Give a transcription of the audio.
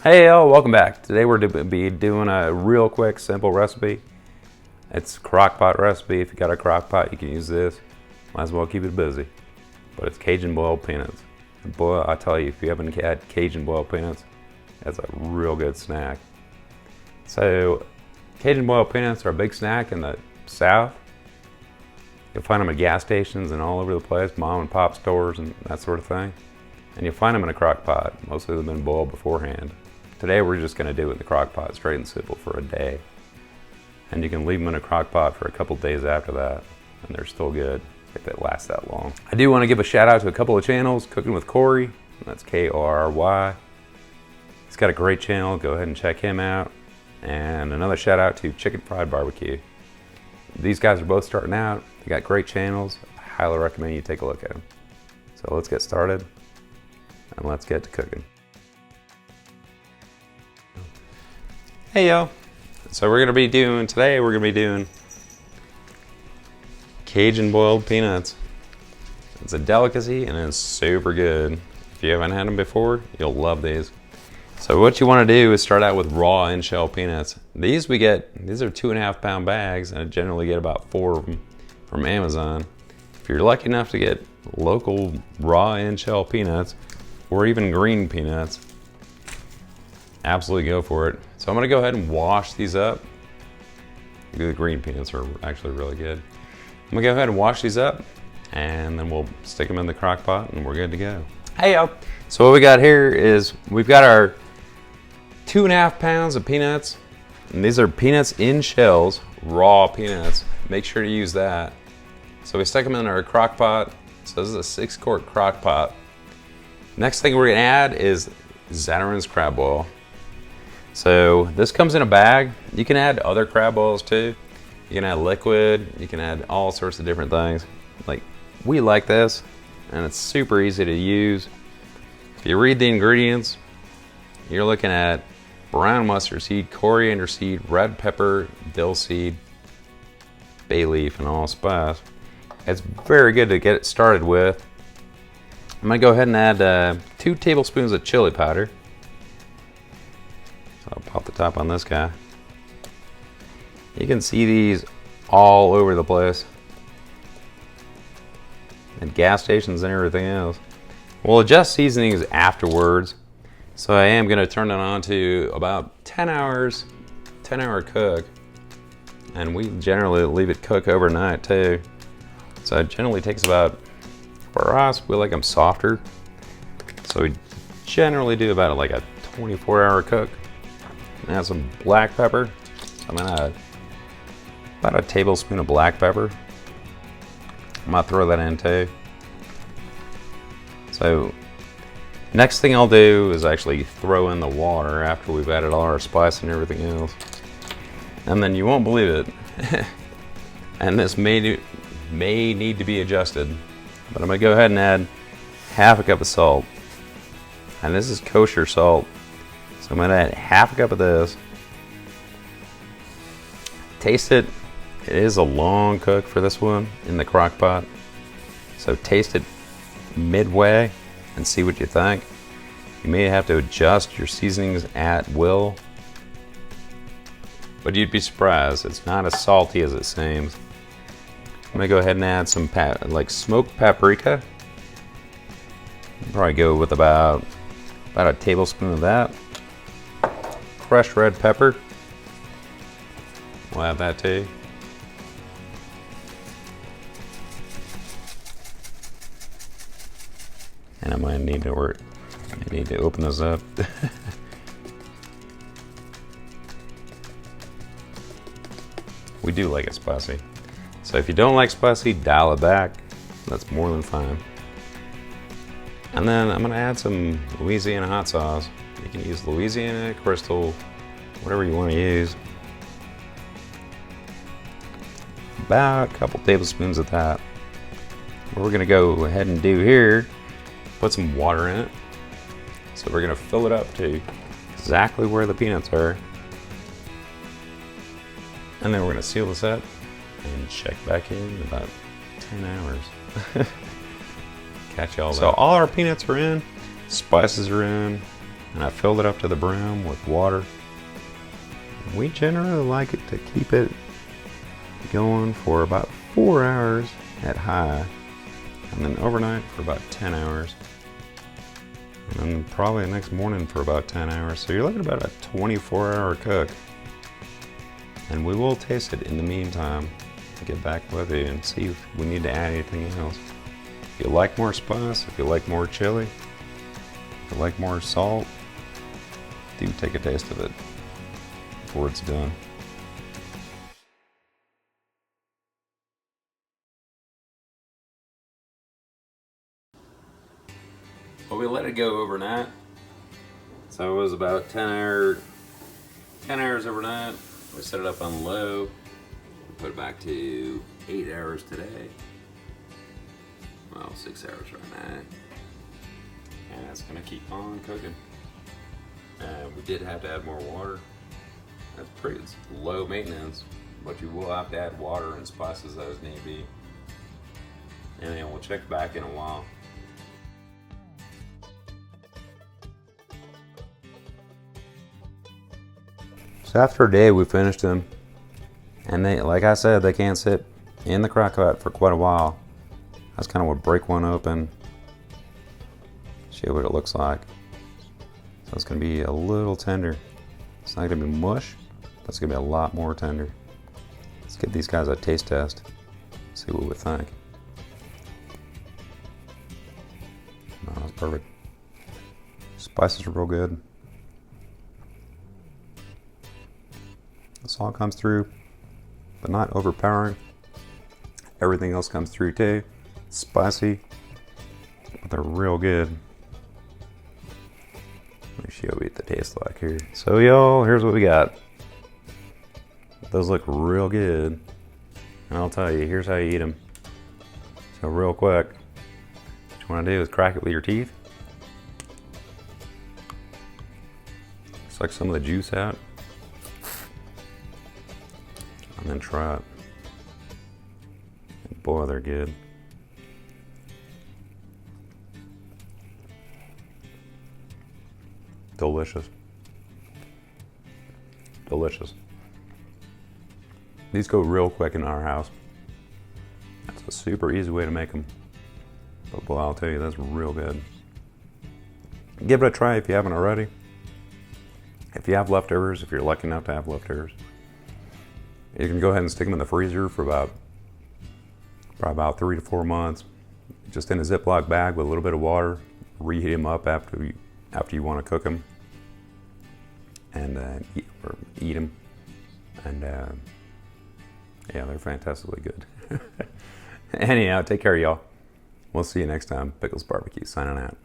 Hey y'all, welcome back. Today we're going to be doing a real quick, simple recipe. It's a crock pot recipe. If you got a crock pot, you can use this. Might as well keep it busy. But it's Cajun boiled peanuts. And boy, I tell you, if you haven't had Cajun boiled peanuts, that's a real good snack. So, Cajun boiled peanuts are a big snack in the South. You'll find them at gas stations and all over the place, mom and pop stores and that sort of thing. And you'll find them in a crock pot. Most of them have been boiled beforehand. Today we're just going to do it in the crock pot, straight and simple, for a day. And you can leave them in a crock pot for a couple days after that, and they're still good if they last that long. I do want to give a shout out to a couple of channels. Cooking with Corey, that's K-O-R-Y. He's got a great channel, go ahead and check him out. And another shout out to Chicken Fried Barbecue. These guys are both starting out. They got great channels. I highly recommend you take a look at them. So let's get started, and let's get to cooking. Hey y'all, so we're going to be doing Cajun boiled peanuts. It's a delicacy and it's super good. If you haven't had them before, you'll love these. So what you want to do is start out with raw in-shell peanuts. These are 2.5 pound bags, and I generally get about 4 of them from Amazon. If you're lucky enough to get local raw in-shell peanuts, or even green peanuts, absolutely go for it. So I'm gonna go ahead and wash these up. The green peanuts are actually really good. I'm gonna go ahead and wash these up, and then we'll stick them in the crock pot and we're good to go. Hey y'all, so what we got here is we've got our 2.5 pounds of peanuts, and these are peanuts in shells, raw peanuts. Make sure to use that. So we stick them in our crock pot. So this is a 6-quart crock pot. Next thing we're gonna add is Zatarain's crab oil. So this comes in a bag. You can add other crab oils too. You can add liquid, you can add all sorts of different things. Like, we like this, and it's super easy to use. If you read the ingredients, you're looking at brown mustard seed, coriander seed, red pepper, dill seed, bay leaf, and allspice. It's very good to get it started with. I'm gonna go ahead and add 2 tablespoons of chili powder. I'll pop the top on this guy. You can see these all over the place at gas stations and everything else. We'll adjust seasonings afterwards. So I am going to turn it on to about 10 hours, 10-hour cook. And we generally leave it cook overnight too. So it generally takes about, for us, we like them softer. So we generally do about like a 24-hour cook. Add some black pepper. I'm gonna add about a tablespoon of black pepper. I'm gonna throw that in too. So next thing I'll do is actually throw in the water after we've added all our spice and everything else. And then you won't believe it. And this may need to be adjusted, but I'm gonna go ahead and add half a cup of salt. And this is kosher salt. So I'm gonna add half a cup of this. Taste it. It is a long cook for this one in the crock pot. So taste it midway and see what you think. You may have to adjust your seasonings at will, but you'd be surprised. It's not as salty as it seems. I'm gonna go ahead and add some smoked paprika. Probably go with about a tablespoon of that. Fresh red pepper. We'll add that too. And I might need to open this up. We do like it spicy. So if you don't like spicy, dial it back. That's more than fine. And then I'm gonna add some Louisiana hot sauce. You can use Louisiana, Crystal, whatever you want to use. About a couple tablespoons of that. What we're gonna go ahead and do here, put some water in it. So we're gonna fill it up to exactly where the peanuts are. And then we're gonna seal this up and check back in about 10 hours. Catch y'all. So all our peanuts are in, spices are in, and I filled it up to the brim with water. We generally like it to keep it going for about 4 hours at high, and then overnight for about 10 hours, and then probably the next morning for about 10 hours. So you're looking at about a 24-hour cook. And we will taste it in the meantime. Get back with you and see if we need to add anything else. If you like more spice, if you like more chili, if you like more salt, do take a taste of it before it's done. Well, we let it go overnight. So it was about 10 hours overnight. We set it up on low. We put it back to 8 hours today. Well, 6 hours right now. And it's gonna keep on cooking. We did have to add more water. It's low maintenance, but you will have to add water and spices as need be. And then we'll check back in a while. So after a day, we finished them, and they, like I said, they can't sit in the crockpot for quite a while. I just kind of would break one open, show you what it looks like. So it's going to be a little tender. It's not going to be mush, but it's going to be a lot more tender. Let's give these guys a taste test, see what we think. Oh, that's perfect. Spices are real good. The salt comes through, but not overpowering. Everything else comes through too. Spicy, but they're real good. Let me show you what they taste like here. So y'all, here's what we got. Those look real good. And I'll tell you, here's how you eat them. So real quick, what you want to do is crack it with your teeth. Suck some of the juice out. And then try it. And boy, they're good. Delicious. Delicious. These go real quick in our house. That's a super easy way to make them. But boy, I'll tell you, that's real good. Give it a try if you haven't already. If you have leftovers, if you're lucky enough to have leftovers, you can go ahead and stick them in the freezer for probably about 3 to 4 months, just in a Ziploc bag with a little bit of water. Reheat them up after you want to cook them, and eat them. And yeah, they're fantastically good. Anyhow, take care, y'all. We'll see you next time. Pickles Barbecue signing out.